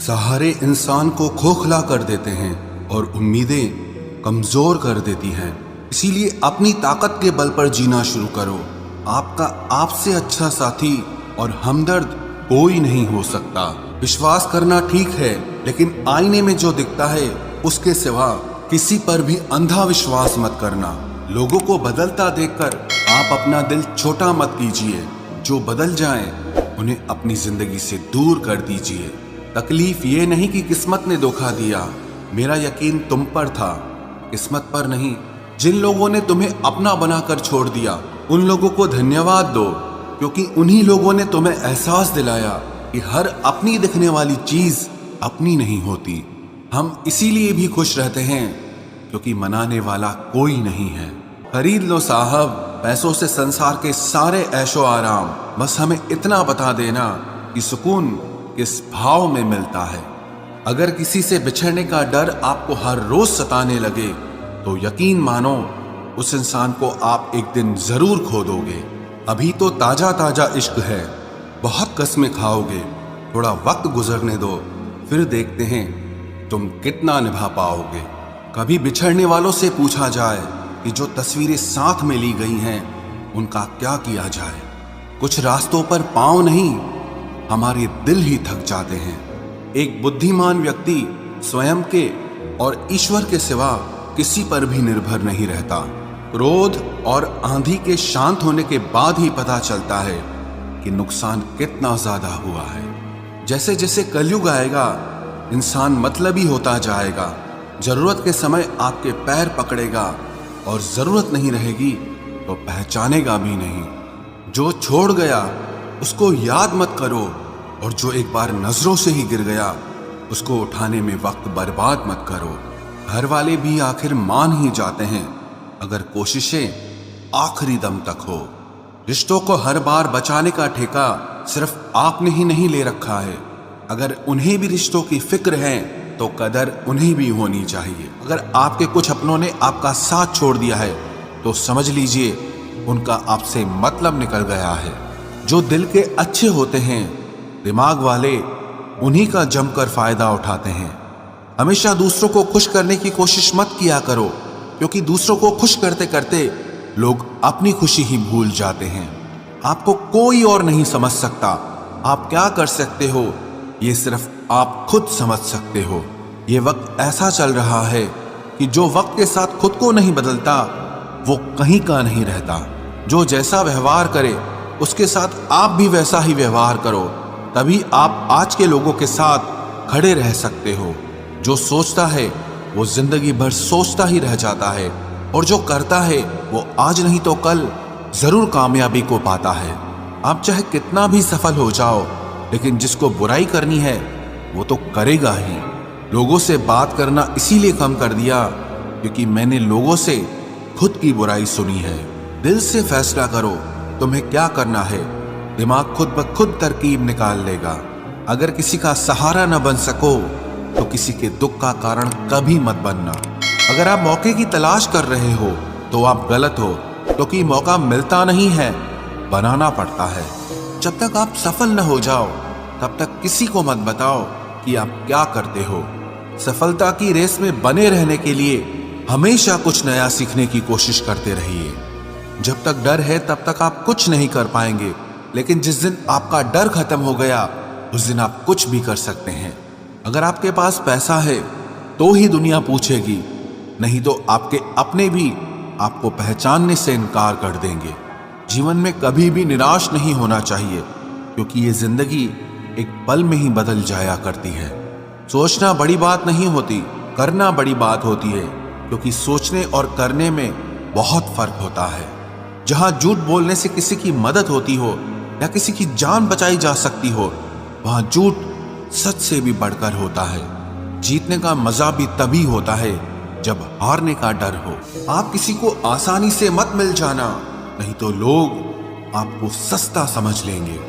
सहारे इंसान को खोखला कर देते हैं और उम्मीदें कमजोर कर देती हैं। इसीलिए अपनी ताकत के बल पर जीना शुरू करो। आपका आपसे अच्छा साथी और हमदर्द कोई नहीं हो सकता। विश्वास करना ठीक है, लेकिन आईने में जो दिखता है उसके सिवा किसी पर भी अंधा विश्वास मत करना। लोगों को बदलता देखकर आप अपना दिल छोटा मत कीजिए। जो बदल जाएं, उन्हें अपनी जिंदगी से दूर कर दीजिए। तकलीफ ये नहीं कि किस्मत ने धोखा दिया, मेरा यकीन तुम पर था, किस्मत पर नहीं। जिन लोगों ने तुम्हें अपना बनाकर छोड़ दिया, उन लोगों को धन्यवाद दो, क्योंकि उन्हीं लोगों ने तुम्हें एहसास दिलाया कि हर अपनी दिखने वाली चीज अपनी नहीं होती। हम इसीलिए भी खुश रहते हैं क्योंकि मनाने वाला कोई नहीं है। खरीद लो साहब पैसों से संसार के सारे ऐशो आराम, बस हमें इतना बता देना कि सुकून किस भाव में मिलता है। अगर किसी से बिछड़ने का डर आपको हर रोज सताने लगे तो यकीन मानो उस इंसान को आप एक दिन जरूर खो दोगे। अभी तो ताजा ताजा इश्क है, बहुत कस्में खाओगे। थोड़ा वक्त गुजरने दो, फिर देखते हैं तुम कितना निभा पाओगे। कभी बिछड़ने वालों से पूछा जाए कि जो तस्वीरें साथ में ली गई हैं उनका क्या किया जाए। कुछ रास्तों पर पांव नहीं, हमारे दिल ही थक जाते हैं। एक बुद्धिमान व्यक्ति स्वयं के और ईश्वर के सिवा किसी पर भी निर्भर नहीं रहता। क्रोध और आंधी के शांत होने के बाद ही पता चलता है कि नुकसान कितना ज्यादा हुआ है। जैसे जैसे कलयुग आएगा, इंसान मतलबी होता जाएगा। जरूरत के समय आपके पैर पकड़ेगा और जरूरत नहीं रहेगी तो पहचानेगा भी नहीं। जो छोड़ गया उसको याद मत करो, और जो एक बार नजरों से ही गिर गया उसको उठाने में वक्त बर्बाद मत करो। घर वाले भी आखिर मान ही जाते हैं अगर कोशिशें आखिरी दम तक हो। रिश्तों को हर बार बचाने का ठेका सिर्फ आपने ही नहीं ले रखा है। अगर उन्हें भी रिश्तों की फिक्र है तो कदर उन्हें भी होनी चाहिए। अगर आपके कुछ अपनों ने आपका साथ छोड़ दिया है तो समझ लीजिए उनका आपसे मतलब निकल गया है। जो दिल के अच्छे होते हैं, दिमाग वाले उन्हीं का जमकर फायदा उठाते हैं। हमेशा दूसरों को खुश करने की कोशिश मत किया करो, क्योंकि दूसरों को खुश करते करते लोग अपनी खुशी ही भूल जाते हैं। आपको कोई और नहीं समझ सकता। आप क्या कर सकते हो ये सिर्फ आप खुद समझ सकते हो। ये वक्त ऐसा चल रहा है कि जो वक्त के साथ खुद को नहीं बदलता वो कहीं का नहीं रहता। जो जैसा व्यवहार करे उसके साथ आप भी वैसा ही व्यवहार करो, तभी आप आज के लोगों के साथ खड़े रह सकते हो। जो सोचता है वो जिंदगी भर सोचता ही रह जाता है, और जो करता है वो आज नहीं तो कल जरूर कामयाबी को पाता है। आप चाहे कितना भी सफल हो जाओ, लेकिन जिसको बुराई करनी है वो तो करेगा ही। लोगों से बात करना इसीलिए कम कर दिया क्योंकि मैंने लोगों से खुद की बुराई सुनी है। दिल से फैसला करो तुम्हें क्या करना है, दिमाग खुद ब खुद तरकीब निकाल लेगा। अगर किसी का सहारा न बन सको तो किसी के दुख का कारण कभी मत बनना। अगर आप मौके की तलाश कर रहे हो तो आप गलत हो, क्योंकि मौका मिलता नहीं है, बनाना पड़ता है। जब तक आप सफल न हो जाओ तब तक किसी को मत बताओ कि आप क्या करते हो। सफलता की रेस में बने रहने के लिए हमेशा कुछ नया सीखने की कोशिश करते रहिए। जब तक डर है तब तक आप कुछ नहीं कर पाएंगे, लेकिन जिस दिन आपका डर खत्म हो गया उस दिन आप कुछ भी कर सकते हैं। अगर आपके पास पैसा है तो ही दुनिया पूछेगी, नहीं तो आपके अपने भी आपको पहचानने से इनकार कर देंगे। जीवन में कभी भी निराश नहीं होना चाहिए, क्योंकि ये जिंदगी एक पल में ही बदल जाया करती है। सोचना बड़ी बात नहीं होती, करना बड़ी बात होती है, क्योंकि सोचने और करने में बहुत फर्क होता है। जहां झूठ बोलने से किसी की मदद होती हो या किसी की जान बचाई जा सकती हो, वहां झूठ सच से भी बढ़कर होता है। जीतने का मजा भी तभी होता है जब हारने का डर हो। आप किसी को आसानी से मत मिल जाना, नहीं तो लोग आपको सस्ता समझ लेंगे।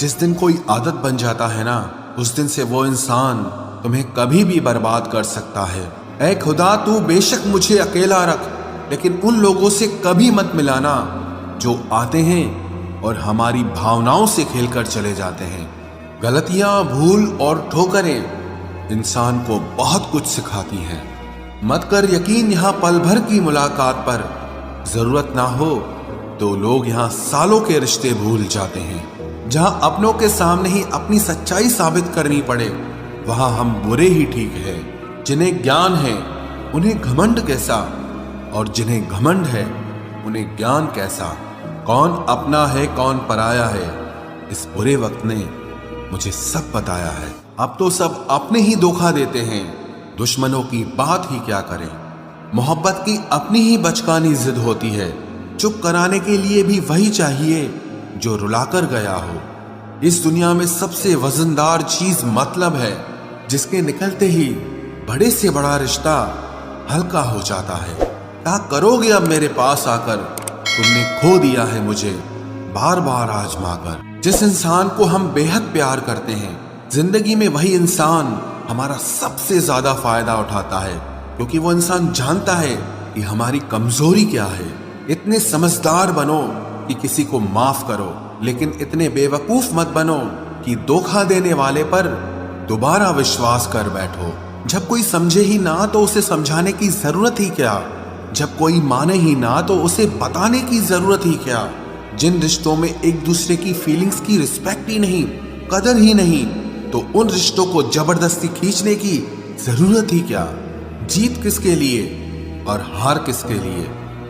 जिस दिन कोई आदत बन जाता है ना, उस दिन से वो इंसान तुम्हें कभी भी बर्बाद कर सकता है। ऐ खुदा तू बेशक मुझे अकेला रख, लेकिन उन लोगों से कभी मत मिलाना जो आते हैं और हमारी भावनाओं से खेलकर चले जाते हैं। गलतियां, भूल और ठोकरें इंसान को बहुत कुछ सिखाती हैं। मत कर यकीन यहाँ पल भर की मुलाकात पर, जरूरत ना हो तो लोग यहाँ सालों के रिश्ते भूल जाते हैं। जहाँ अपनों के सामने ही अपनी सच्चाई साबित करनी पड़े, वहां हम बुरे ही ठीक है। जिन्हें ज्ञान है उन्हें घमंड कैसा, और जिन्हें घमंड है उन्हें ज्ञान कैसा। कौन अपना है कौन पराया है, इस बुरे वक्त ने मुझे सब बताया है। अब तो सब अपने ही धोखा देते हैं, दुश्मनों की बात ही क्या करें। मोहब्बत की अपनी ही बचकानी जिद होती है, चुप कराने के लिए भी वही चाहिए जो रुलाकर गया हो। इस दुनिया में सबसे वजनदार चीज मतलब है, जिसके निकलते ही बड़े से बड़ा रिश्ता हल्का हो जाता है। क्या करोगे अब मेरे पास आकर, तुमने खो दिया है मुझे बार बार आजमाकर। जिस इंसान को हम बेहद प्यार करते हैं, जिंदगी में वही इंसान हमारा सबसे ज्यादा फायदा उठाता है, क्योंकि वो इंसान जानता है कि हमारी कमजोरी क्या है। इतने समझदार बनो कि किसी को माफ करो, लेकिन इतने बेवकूफ मत बनो कि धोखा देने वाले पर दोबारा विश्वास कर बैठो। जब कोई समझे ही ना तो उसे समझाने की जरूरत ही क्या, जब कोई माने ही ना तो उसे बताने की जरूरत ही क्या। जिन रिश्तों में एक दूसरे की फीलिंग्स की रिस्पेक्ट ही नहीं, कदर ही नहीं, तो उन रिश्तों को जबरदस्ती खींचने की जरूरत ही क्या। जीत किसके लिए और हार किसके लिए,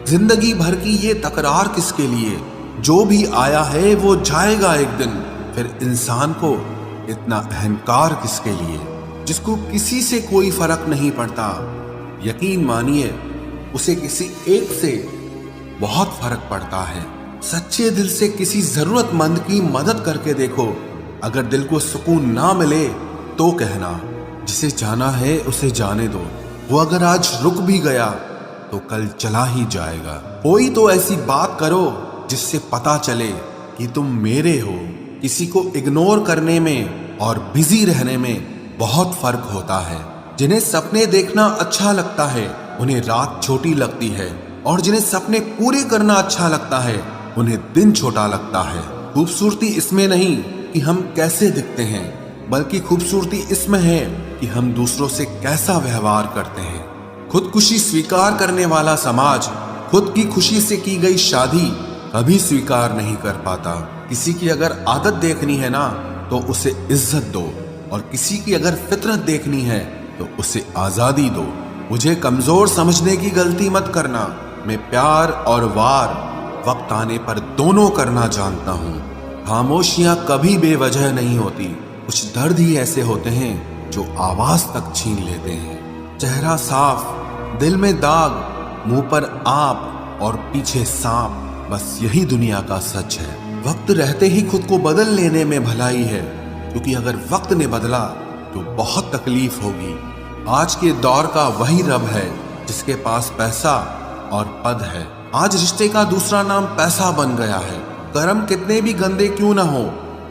जिंदगी भर की ये तकरार किसके लिए। जो भी आया है वो जाएगा एक दिन, फिर इंसान को इतना अहंकार किसके लिए, जिसको किसी से कोई फर्क नहीं पड़ता। यकीन मानिए उसे किसी एक से बहुत फर्क पड़ता है। सच्चे दिल से किसी जरूरतमंद की मदद करके देखो, अगर दिल को सुकून ना मिले तो कहना, जिसे जाना है उसे जाने दो। वो अगर आज रुक भी गया तो कल चला ही जाएगा। कोई तो ऐसी बात करो जिससे पता चले कि तुम मेरे हो। किसी को इग्नोर करने में और बिजी रहने में बहुत फर्क होता है। जिन्हें सपने देखना अच्छा लगता है उन्हें रात छोटी लगती है, और जिन्हें सपने पूरे करना अच्छा लगता है उन्हें दिन छोटा लगता है। खूबसूरती इसमें नहीं कि हम कैसे दिखते हैं, बल्कि खूबसूरती इसमें है कि हम दूसरों से कैसा व्यवहार करते हैं। खुदकुशी स्वीकार करने वाला समाज खुद की खुशी से की गई शादी कभी स्वीकार नहीं कर पाता। किसी की अगर आदत देखनी है ना तो उसे इज्जत दो, और किसी की अगर फितरत देखनी है तो उसे आजादी दो। मुझे कमजोर समझने की गलती मत करना। मैं प्यार और वार वक्त आने पर दोनों करना जानता हूँ। खामोशियां कभी बेवजह नहीं होती। कुछ दर्द ही ऐसे होते हैं जो आवाज तक छीन लेते हैं। चेहरा साफ, दिल में दाग, मुंह पर आप और पीछे सांप, बस यही दुनिया का सच है। वक्त रहते ही खुद को बदल लेने में भलाई है, क्योंकि अगर वक्त ने बदला तो बहुत तकलीफ होगी। आज के दौर का वही रब है जिसके पास पैसा और पद है। आज रिश्ते का दूसरा नाम पैसा बन गया है। कर्म कितने भी गंदे क्यों ना हो,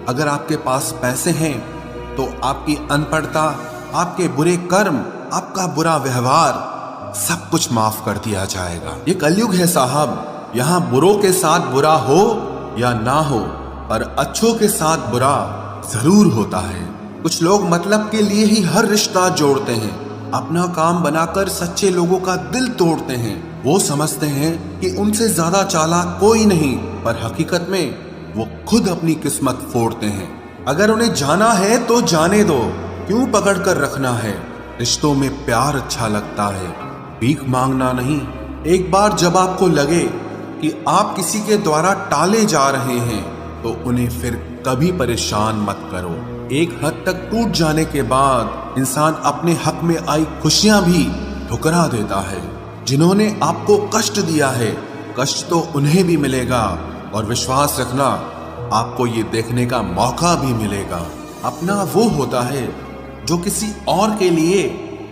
अगर आपके पास पैसे हैं तो आपकी अनपढ़ता, आपके बुरे कर्म, आपका बुरा व्यवहार सब कुछ माफ कर दिया जाएगा। ये कलयुग है साहब, यहाँ बुरों के साथ बुरा हो या ना हो, पर अच्छों के साथ बुरा जरूर होता है। कुछ लोग मतलब के लिए ही हर रिश्ता जोड़ते हैं, अपना काम बनाकर सच्चे लोगों का दिल तोड़ते हैं। वो समझते हैं कि उनसे ज्यादा चालाक कोई नहीं, पर हकीकत में वो खुद अपनी किस्मत फोड़ते हैं। अगर उन्हें जाना है तो जाने दो, क्यों पकड़ कर रखना है। रिश्तों में प्यार अच्छा लगता है, भीख मांगना नहीं। एक बार जब आपको लगे कि आप किसी के द्वारा टाले जा रहे हैं तो उन्हें फिर कभी परेशान मत करो। एक हद तक टूट जाने के बाद इंसान अपने हक में आई खुशियां भी ठुकरा देता है। जिन्होंने आपको कष्ट दिया है, कष्ट तो उन्हें भी मिलेगा, और विश्वास रखना आपको ये देखने का मौका भी मिलेगा। अपना वो होता है जो किसी और के लिए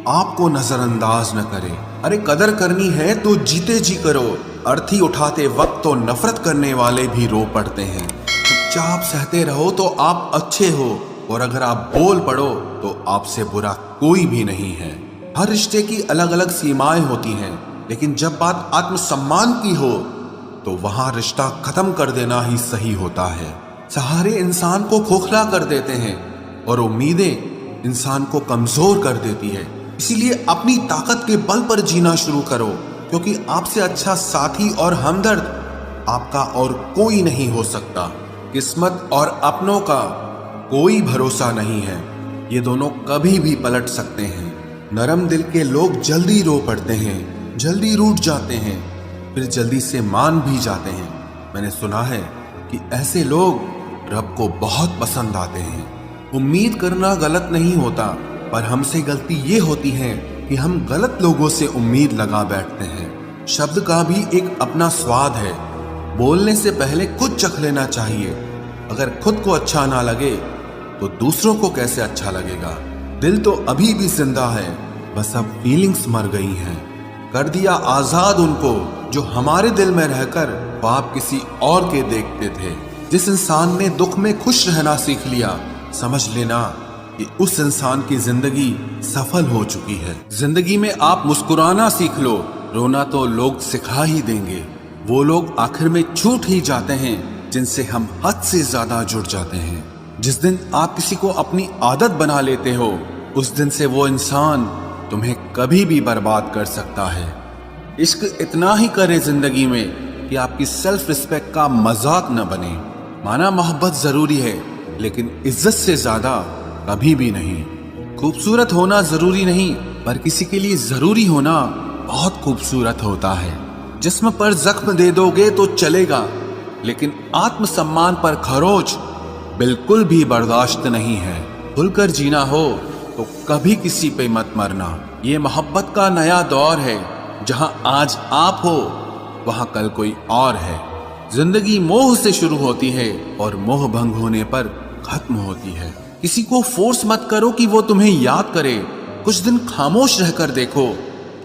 आपको नजरअंदाज न करे। अरे कदर करनी है तो जीते जी करो। अर्थी उठाते वक्त तो नफरत करने वाले भी रो पड़ते हैं। चुपचाप सहते रहो तो आप अच्छे हो, और अगर आप बोल पड़ो तो आपसे बुरा कोई भी नहीं है। हर रिश्ते की अलग अलग सीमाएं होती हैं, लेकिन जब बात आत्मसम्मान की हो तो वहां रिश्ता खत्म कर देना ही सही होता है। सहारे इंसान को खोखला कर देते हैं और उम्मीदें इंसान को कमजोर कर देती है। इसीलिए अपनी ताकत के बल पर जीना शुरू करो, क्योंकि आपसे अच्छा साथी और हमदर्द आपका और कोई नहीं हो सकता। किस्मत और अपनों का कोई भरोसा नहीं है, ये दोनों कभी भी पलट सकते हैं। नरम दिल के लोग जल्दी रो पड़ते हैं, जल्दी रूठ जाते हैं, फिर जल्दी से मान भी जाते हैं। मैंने सुना है कि ऐसे लोग रब को बहुत पसंद आते हैं। उम्मीद करना गलत नहीं होता, पर हमसे गलती ये होती है कि हम गलत लोगों से उम्मीद लगा बैठते हैं। शब्द का भी एक अपना स्वाद है, बोलने से पहले खुद चख लेना चाहिए। अगर खुद को अच्छा ना लगे तो दूसरों को कैसे अच्छा लगेगा। दिल तो अभी भी जिंदा है, बस अब फीलिंग्स मर गई हैं। कर दिया आजाद उनको जो हमारे दिल में रहकर ख्वाब किसी और के देखते थे। जिस इंसान ने दुख में खुश रहना सीख लिया, समझ लेना कि उस इंसान की जिंदगी सफल हो चुकी है। जिंदगी में आप मुस्कुराना सीख लो, रोना तो लोग सिखा ही देंगे। वो लोग आखिर में छूट ही जाते हैं जिनसे हम हद से ज्यादा जुड़ जाते हैं। जिस दिन आप किसी को अपनी आदत बना लेते हो, उस दिन से वो इंसान तुम्हें कभी भी बर्बाद कर सकता है। इश्क इतना ही करे जिंदगी में कि आपकी सेल्फ रिस्पेक्ट का मजाक न बने। माना मोहब्बत जरूरी है, लेकिन इज्जत से ज्यादा कभी भी नहीं। खूबसूरत होना जरूरी नहीं, पर किसी के लिए जरूरी होना बहुत खूबसूरत होता है। जिस्म पर जख्म दे दोगे तो चलेगा, लेकिन आत्मसम्मान पर खरोच बिल्कुल भी बर्दाश्त नहीं है। खुलकर जीना हो तो कभी किसी पे मत मरना। ये मोहब्बत का नया दौर है, जहां आज आप हो वहां कल कोई और है। जिंदगी मोह से शुरू होती है और मोह भंग होने पर खत्म होती है। किसी को फोर्स मत करो कि वो तुम्हें याद करे। कुछ दिन खामोश रहकर देखो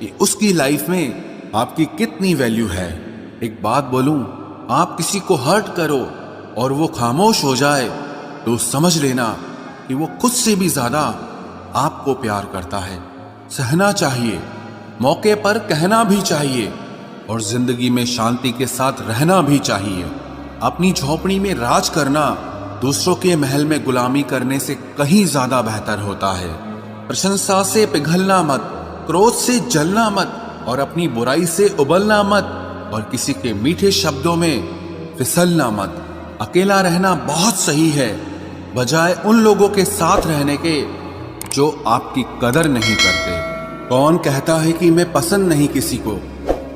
कि उसकी लाइफ में आपकी कितनी वैल्यू है। एक बात बोलूं, आप किसी को हर्ट करो और वो खामोश हो जाए तो समझ लेना कि वो खुद से भी ज्यादा आपको प्यार करता है। सहना चाहिए, मौके पर कहना भी चाहिए, और जिंदगी में शांति के साथ रहना भी चाहिए। अपनी झोपड़ी में राज करना दूसरों के महल में गुलामी करने से कहीं ज्यादा बेहतर होता है। प्रशंसा से पिघलना मत, क्रोध से जलना मत, और अपनी बुराई से उबलना मत, और किसी के मीठे शब्दों में फिसलना मत। अकेला रहना बहुत सही है, बजाय उन लोगों के साथ रहने के जो आपकी कदर नहीं करते। कौन कहता है कि मैं पसंद नहीं किसी को?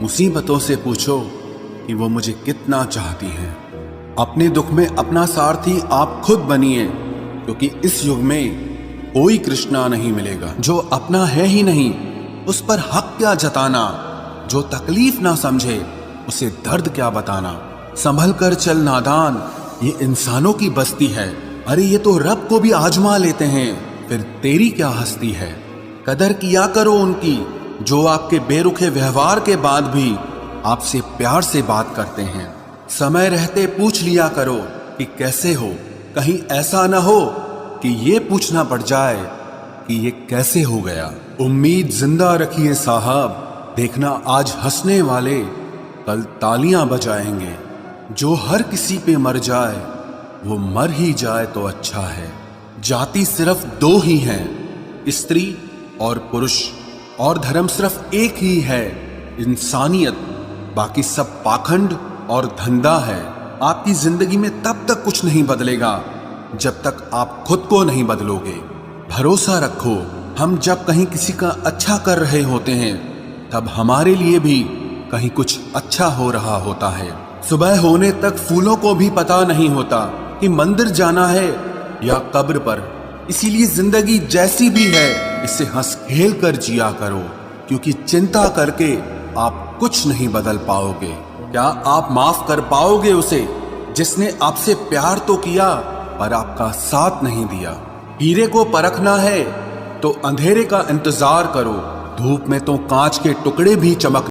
मुसीबतों से पूछो कि वो मुझे कितना चाहती हैं। अपने दुख में अपना सारथी आप खुद बनिए, क्योंकि इस युग में कोई कृष्णा नहीं मिलेगा। जो अपना है ही नहीं, उस पर हक क्या जताना। जो तकलीफ ना समझे, उसे दर्द क्या बताना। संभल कर चल नादान, ये इंसानों की बस्ती है। अरे ये तो रब को भी आजमा लेते हैं, फिर तेरी क्या हस्ती है। कदर किया करो उनकी जो आपके बेरुखे व्यवहार के बाद भी आपसे प्यार से बात करते हैं। समय रहते पूछ लिया करो कि कैसे हो, कहीं ऐसा ना हो कि ये पूछना पड़ जाए कि ये कैसे हो गया। उम्मीद जिंदा रखिए साहब, देखना आज हंसने वाले कल तालियां बजाएंगे। जो हर किसी पे मर जाए वो मर ही जाए तो अच्छा है। जाति सिर्फ दो ही हैं, स्त्री और पुरुष, और धर्म सिर्फ एक ही है, इंसानियत। बाकी सब पाखंड और धंधा है। आपकी जिंदगी में तब तक कुछ नहीं बदलेगा जब तक आप खुद को नहीं बदलोगे। भरोसा रखो, हम जब कहीं किसी का अच्छा कर रहे होते हैं, तब हमारे लिए भी कहीं कुछ अच्छा हो रहा होता है। सुबह होने तक फूलों को भी पता नहीं होता कि मंदिर जाना है या कब्र पर। इसीलिए जिंदगी जैसी भी है, इसे हंस खेल कर जिया करो, क्योंकि चिंता करके आप कुछ नहीं बदल पाओगे। क्या आप माफ कर पाओगे उसे जिसने आपसे प्यार तो किया पर आपका साथ नहीं दिया? हीरे को परखना है तो अंधेरे का इंतजार करो, धूप में तो कांच के टुकड़े भी चमक